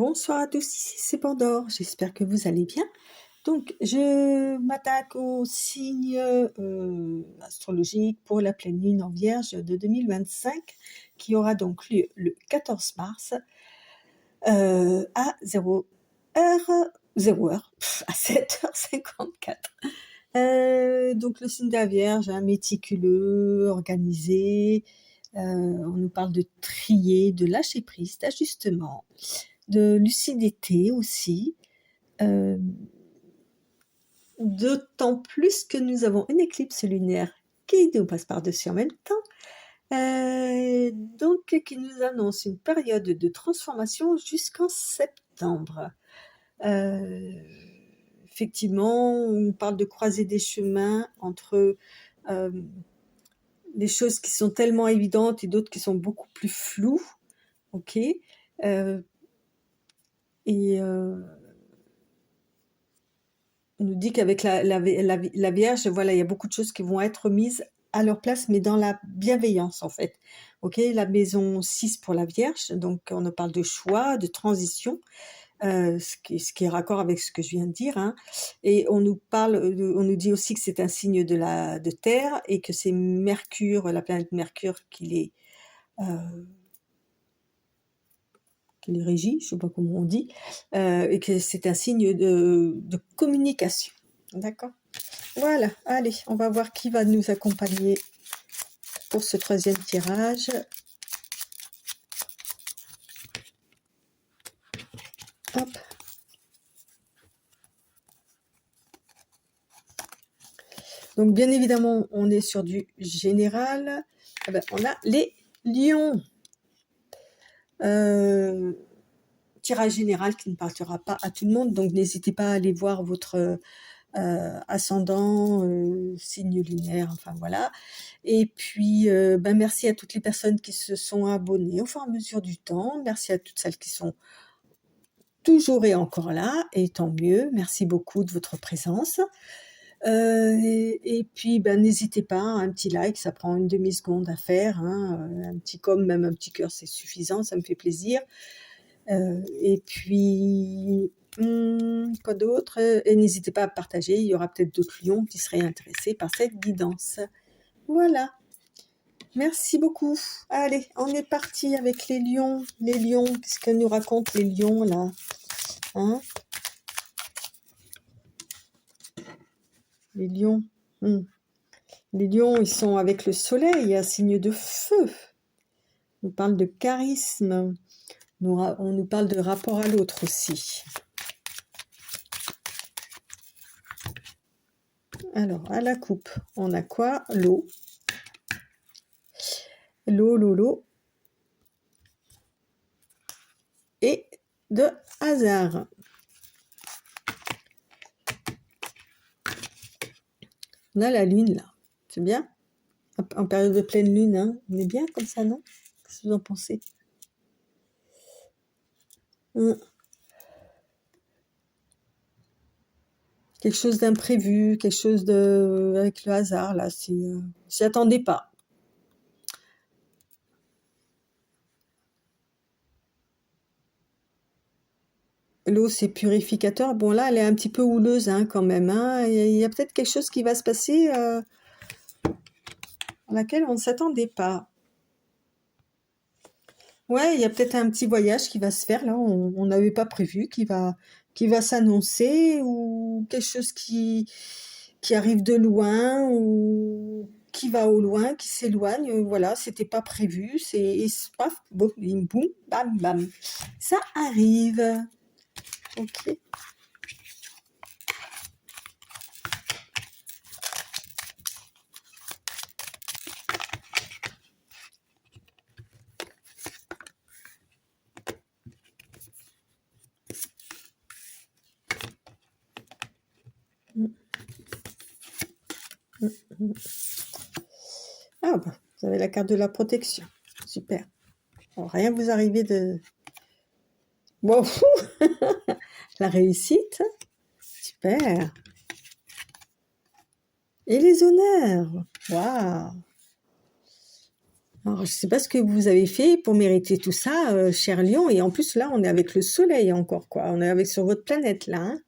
Bonsoir à tous, ici c'est Pandore, j'espère que vous allez bien. Donc, je m'attaque au signe astrologique pour la pleine lune en Vierge de 2025, qui aura donc lieu le 14 mars à 0h, à 7h54. Donc, le signe de la Vierge, méticuleux, organisé, on nous parle de trier, de lâcher prise, d'ajustement, de lucidité aussi. D'autant plus que nous avons une éclipse lunaire qui nous passe par-dessus en même temps, donc qui nous annonce une période de transformation jusqu'en septembre. Effectivement, on parle de croiser des chemins entre des choses qui sont tellement évidentes et d'autres qui sont beaucoup plus floues, ok. On nous dit qu'avec la Vierge, voilà, il y a beaucoup de choses qui vont être mises à leur place, mais dans la bienveillance, en fait. Ok, la maison 6 pour la Vierge, donc on nous parle de choix, de transition, ce qui est raccord avec ce que je viens de dire, hein. Et on nous dit aussi que c'est un signe de terre et que c'est Mercure, la planète Mercure, qui les régit, je ne sais pas comment on dit, et que c'est un signe de communication. D'accord ? Voilà, allez, on va voir qui va nous accompagner pour ce troisième tirage. Hop. Donc, bien évidemment, on est sur du général. Eh ben, on a les lions. Tirage général qui ne parlera pas à tout le monde, donc n'hésitez pas à aller voir votre ascendant, signe lunaire, enfin voilà. Et puis, merci à toutes les personnes qui se sont abonnées au fur et à mesure du temps. Merci à toutes celles qui sont toujours et encore là, et tant mieux. Merci beaucoup de votre présence. Et puis, n'hésitez pas, un petit like, ça prend une demi-seconde à faire, hein, un petit com, même un petit cœur, c'est suffisant, ça me fait plaisir. Et puis, quoi d'autre? Et n'hésitez pas à partager, il y aura peut-être d'autres lions qui seraient intéressés par cette guidance. Voilà. Merci beaucoup. Allez, on est parti avec les lions. Les lions, qu'est-ce que nous racontent les lions là, hein? Les lions. Les lions, ils sont avec le soleil, un signe de feu. On parle de charisme. On nous parle de rapport à l'autre aussi. Alors, à la coupe, on a quoi? L'eau. L'eau. Et de hasard. On a la lune là, c'est bien. En période de pleine lune, hein. On est bien comme ça, non? Qu'est-ce que vous en pensez? Quelque chose d'imprévu, quelque chose avec le hasard là, j'y attendais pas. L'eau, c'est purificateur. Bon, là, elle est un petit peu houleuse, hein, quand même, hein. Il y a peut-être quelque chose qui va se passer à laquelle on ne s'attendait pas. Ouais, il y a peut-être un petit voyage qui va se faire, là, on n'avait pas prévu, qui va s'annoncer, ou quelque chose qui arrive de loin, ou qui va au loin, qui s'éloigne. Voilà, c'était pas prévu, et paf, boum, boum, bam, bam. Ça arrive. Ok. Ah bah, vous avez la carte de la protection. Super. Bon, rien vous arriver de... Wow. La réussite. Super. Et les honneurs. Waouh. Alors, je ne sais pas ce que vous avez fait pour mériter tout ça, cher Lion. Et en plus, là, on est avec le soleil encore, quoi. On est avec sur votre planète, là. Hein.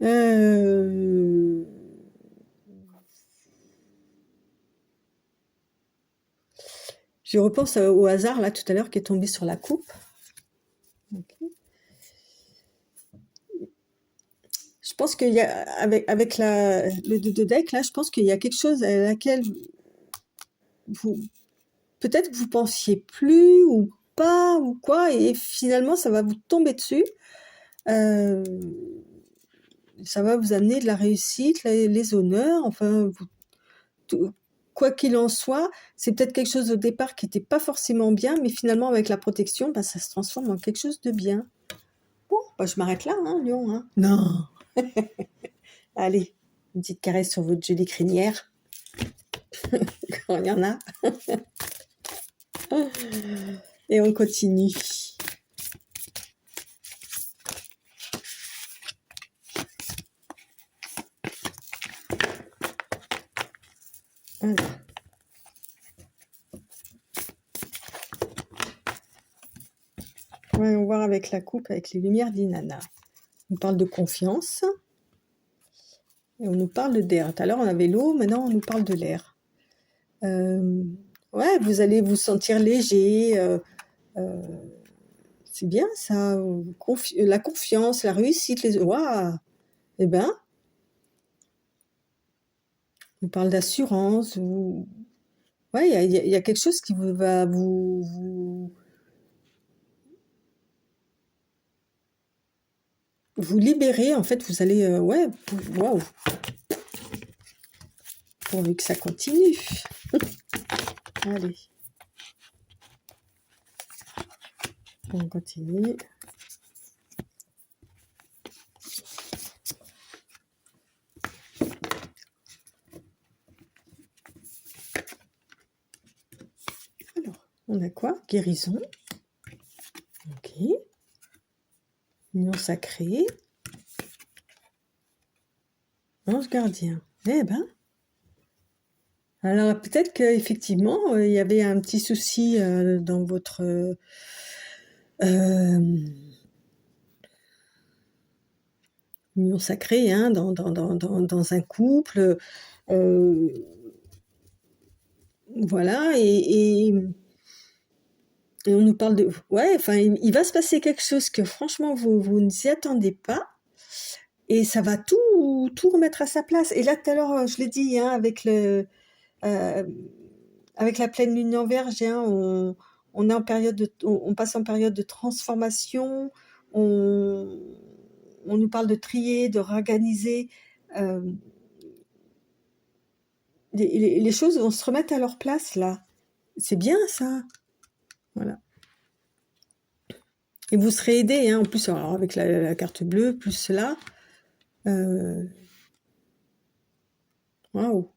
Euh, Je repense au hasard, là, tout à l'heure, qui est tombé sur la coupe. Ok. Je pense qu'il y a, avec le 2 de deck, là, je pense qu'il y a quelque chose à laquelle vous, peut-être que vous pensiez plus ou pas ou quoi, et finalement, ça va vous tomber dessus. Euh, Ça va vous amener de la réussite, les honneurs, enfin, quoi qu'il en soit, c'est peut-être quelque chose au départ qui n'était pas forcément bien, mais finalement, avec la protection, bah, ça se transforme en quelque chose de bien. Bon, bah, je m'arrête là, hein, Lion. Hein. Non. Allez, une petite caresse sur votre jolie crinière, quand il y en a. Et on continue. Alors. Ouais, on va voir avec la coupe, avec les lumières d'Inanna. On parle de confiance. Et on nous parle d'air. Tout à l'heure, on avait l'eau, maintenant, on nous parle de l'air. Ouais, vous allez vous sentir léger. C'est bien, ça. La confiance, la réussite. Waouh. Eh ben, on parle d'assurance. Ouais, il y a quelque chose qui va vous libérer. En fait, vous allez... ouais, waouh. Pourvu que ça continue. Allez. On continue. Alors, on a quoi? Guérison. Ok. Union sacrée. Ange gardien. Eh ben. Alors, peut-être qu'effectivement, il y avait un petit souci dans votre... union sacrée, hein, dans un couple. Voilà, et on nous parle de... Ouais, enfin, il va se passer quelque chose que franchement, vous ne s'y attendez pas, et ça va tout remettre à sa place. Et là, tout à l'heure, je l'ai dit, hein, avec la pleine lune en Vierge, hein, on est en période on passe en période de transformation, on nous parle de trier, de réorganiser. Les choses vont se remettre à leur place, là. C'est bien, ça. Voilà. Et vous serez aidé, hein, en plus, alors, avec la carte bleue, plus cela. Waouh.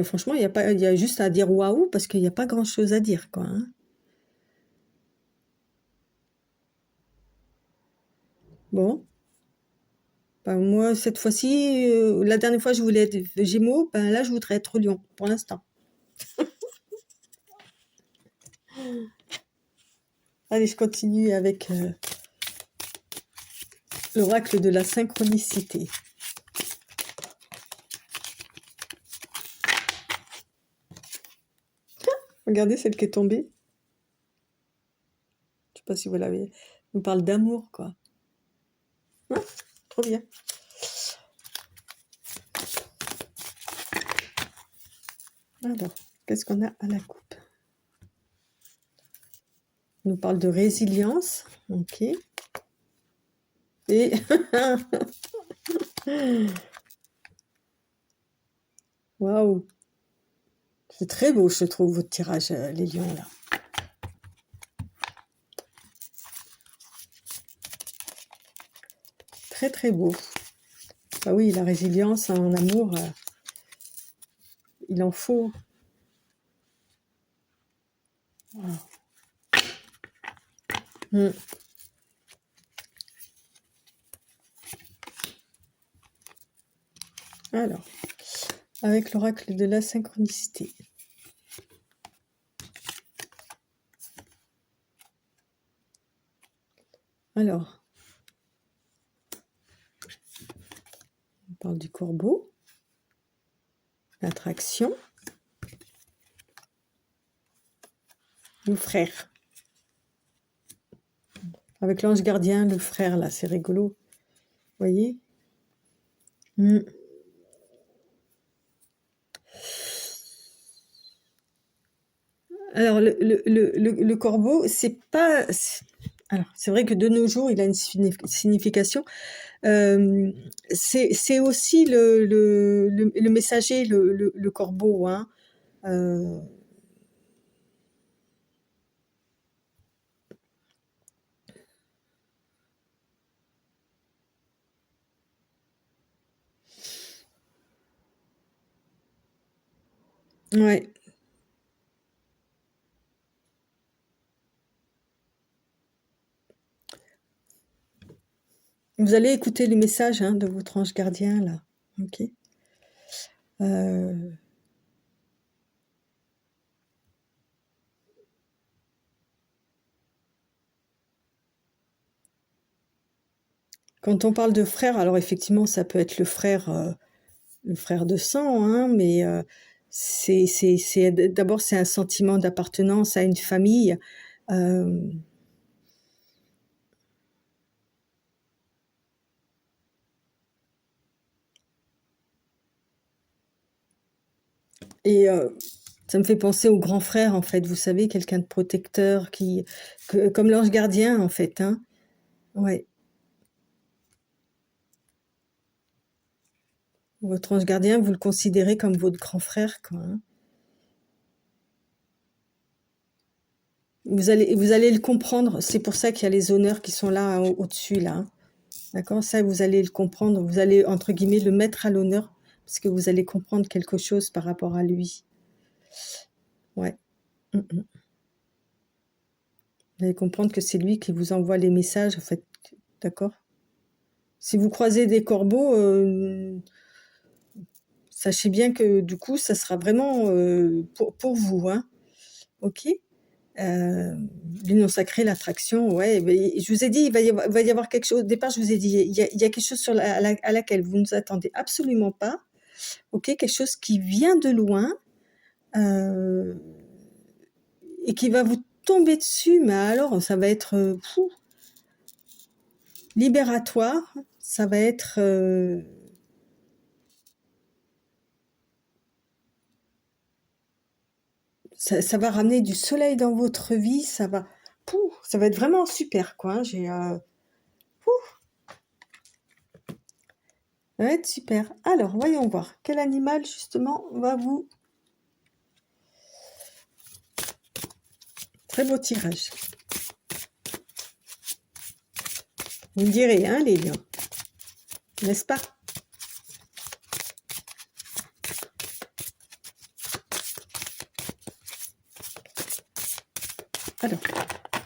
Franchement, il y a juste à dire waouh, parce qu'il n'y a pas grand-chose à dire, quoi. Hein. Bon. Ben, moi, cette fois-ci, la dernière fois, je voulais être Gémeaux, ben là, je voudrais être Lion, pour l'instant. Allez, je continue avec l'oracle de la synchronicité. Regardez celle qui est tombée. Je sais pas si vous l'avez. On parle d'amour, quoi. Ah, trop bien. Alors, qu'est-ce qu'on a à la coupe? On nous parle de résilience. Ok. Et... Waouh. C'est très beau, je trouve, votre tirage, les lions, là. Très, très beau. Ah oui, la résilience en amour, il en faut. Wow. Alors, avec l'oracle de la synchronicité. Alors, on parle du corbeau, l'attraction, le frère. Avec l'ange gardien, le frère, là, c'est rigolo. Vous voyez? Alors, le corbeau, c'est pas... Alors, c'est vrai que de nos jours, il a une signification. C'est aussi le messager, le corbeau. Hein. Ouais. Vous allez écouter les messages de votre ange gardien, là. Ok. Quand on parle de frère, alors effectivement, ça peut être le frère de sang, hein, mais d'abord, c'est un sentiment d'appartenance à une famille. Et ça me fait penser au grand frère, en fait. Vous savez, quelqu'un de protecteur, comme l'ange gardien, en fait. Hein. Ouais. Votre ange gardien, vous le considérez comme votre grand frère, quoi. Hein. Vous allez le comprendre. C'est pour ça qu'il y a les honneurs qui sont là, au-dessus, là. Hein. D'accord? Ça, vous allez le comprendre. Vous allez, entre guillemets, le mettre à l'honneur parce que vous allez comprendre quelque chose par rapport à lui. Ouais. Vous allez comprendre que c'est lui qui vous envoie les messages, en fait. D'accord? Si vous croisez des corbeaux, sachez bien que du coup, ça sera vraiment pour vous. Hein. Ok? L'union sacrée, l'attraction, ouais. Je vous ai dit, il va y avoir quelque chose. Au départ, je vous ai dit, il y a quelque chose à laquelle vous ne vous attendez absolument pas. Ok? Quelque chose qui vient de loin et qui va vous tomber dessus, mais alors, ça va être libératoire. Ça va être... ça va ramener du soleil dans votre vie, ça va être vraiment super, quoi. Hein. Ça va être super. Alors, voyons voir. Quel animal, justement, va vous... Très beau tirage. Vous me direz, hein, les lions. N'est-ce pas? Alors,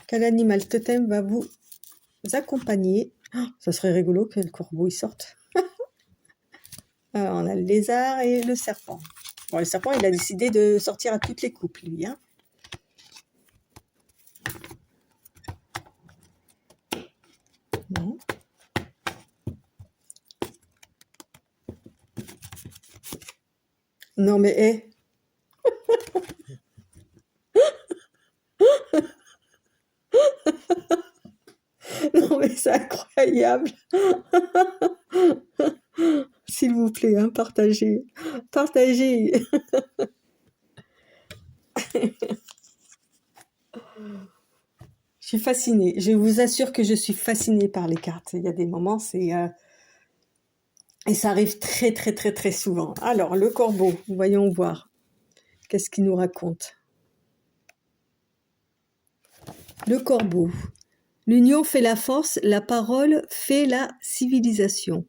quel animal totem va vous accompagner? Ça serait rigolo que le corbeau, il sorte. Alors, on a le lézard et le serpent. Bon, le serpent, il a décidé de sortir à toutes les coupes, lui. Hein. Non. Non, mais hé. Non, mais c'est incroyable. S'il vous plaît, hein, partagez. Partagez. Je suis fascinée. Je vous assure que je suis fascinée par les cartes. Il y a des moments, c'est... Et ça arrive très, très, très, très souvent. Alors, le corbeau, voyons voir. Qu'est-ce qu'il nous raconte? Le corbeau. L'union fait la force, la parole fait la civilisation.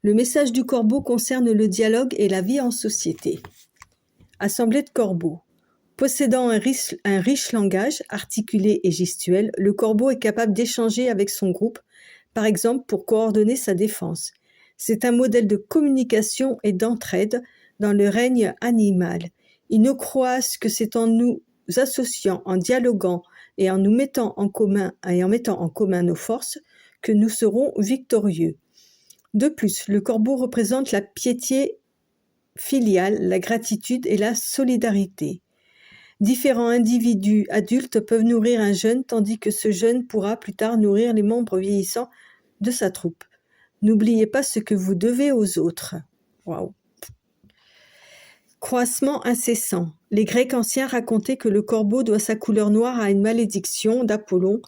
Le message du corbeau concerne le dialogue et la vie en société. Assemblée de corbeaux. Possédant un riche langage articulé et gestuel, le corbeau est capable d'échanger avec son groupe, par exemple pour coordonner sa défense. C'est un modèle de communication et d'entraide dans le règne animal. Il ne croit que c'est en nous associant, en dialoguant et en nous mettant en commun nos forces que nous serons victorieux. De plus, le corbeau représente la piété filiale, la gratitude et la solidarité. Différents individus adultes peuvent nourrir un jeune, tandis que ce jeune pourra plus tard nourrir les membres vieillissants de sa troupe. N'oubliez pas ce que vous devez aux autres. Waouh! Croissement incessant. Les Grecs anciens racontaient que le corbeau doit sa couleur noire à une malédiction d'Apollon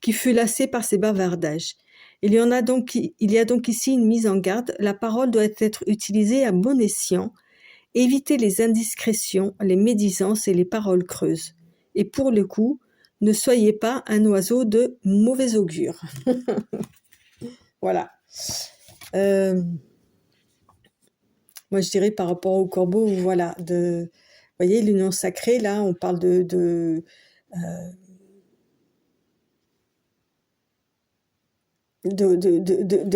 qui fut lassé par ses bavardages. Il y a donc ici une mise en garde. La parole doit être utilisée à bon escient. Évitez les indiscrétions, les médisances et les paroles creuses. Et pour le coup, ne soyez pas un oiseau de mauvais augure. Voilà. Moi, je dirais par rapport au corbeau, voilà, vous voyez, l'union sacrée, là, on parle de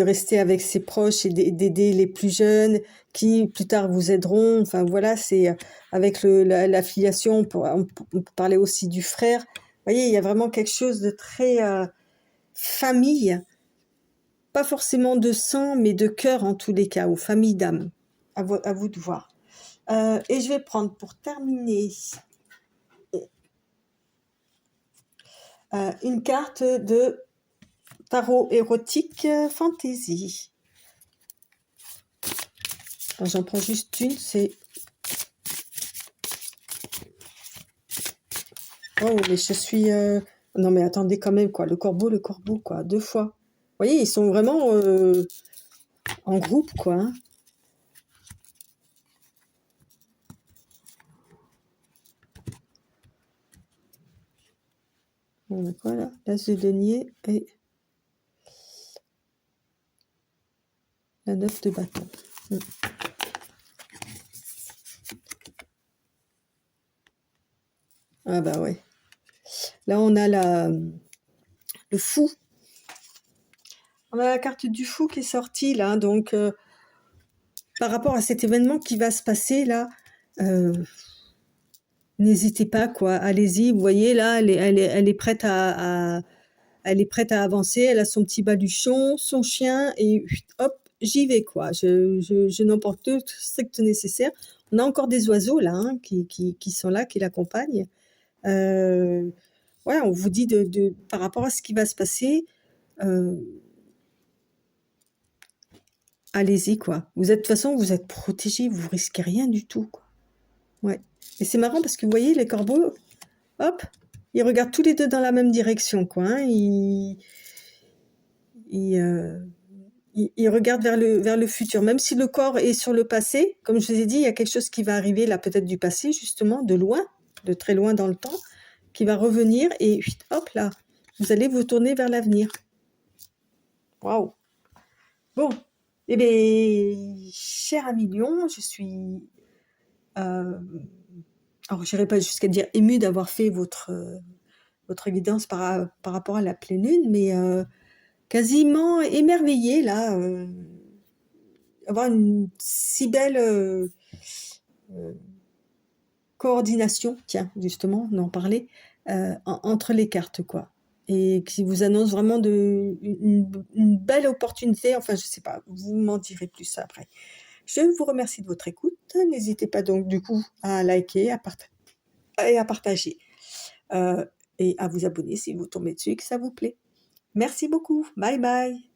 rester avec ses proches et d'aider les plus jeunes qui plus tard vous aideront. Enfin voilà, c'est avec la filiation, on peut parler aussi du frère. Vous voyez, il y a vraiment quelque chose de très famille, pas forcément de sang, mais de cœur en tous les cas, ou famille d'âme. À vous de voir. Et je vais prendre pour terminer une carte de tarot érotique fantasy. J'en prends juste une, c'est... Oh, mais je suis... Non, mais attendez quand même, quoi. Le corbeau, quoi. 2 fois. Vous voyez, ils sont vraiment en groupe, quoi. Hein. Donc, voilà, l'as de denier et la 9 de bâton. Ah bah ouais. Là, on a le fou. On a la carte du fou qui est sortie, là. Donc, par rapport à cet événement qui va se passer, là, n'hésitez pas, quoi. Allez-y. Vous voyez, là, elle est prête elle est prête à avancer. Elle a son petit baluchon, son chien, et hop, j'y vais, quoi. Je n'emporte que le strict nécessaire. On a encore des oiseaux, là, hein, qui sont là, qui l'accompagnent. Ouais, on vous dit par rapport à ce qui va se passer, allez-y, quoi. De toute façon, vous êtes protégés, vous risquez rien du tout, quoi. Ouais. Et c'est marrant parce que vous voyez, les corbeaux, hop, ils regardent tous les deux dans la même direction, quoi. Hein. Ils regardent vers le futur. Même si le corps est sur le passé, comme je vous ai dit, il y a quelque chose qui va arriver là, peut-être du passé, justement, de loin, de très loin dans le temps, qui va revenir et hop là, vous allez vous tourner vers l'avenir. Waouh! Bon, eh bien, cher ami Lion, je suis... alors, je n'irai pas jusqu'à dire émue d'avoir fait votre guidance par rapport à la pleine lune, mais quasiment émerveillée, là, avoir une si belle coordination, tiens, justement, on en parlait, entre les cartes, quoi. Et qui vous annonce vraiment une belle opportunité. Enfin, je sais pas, vous m'en direz plus après. Je vous remercie de votre écoute. N'hésitez pas donc du coup à liker, et à partager. Et à vous abonner si vous tombez dessus et que ça vous plaît. Merci beaucoup. Bye bye.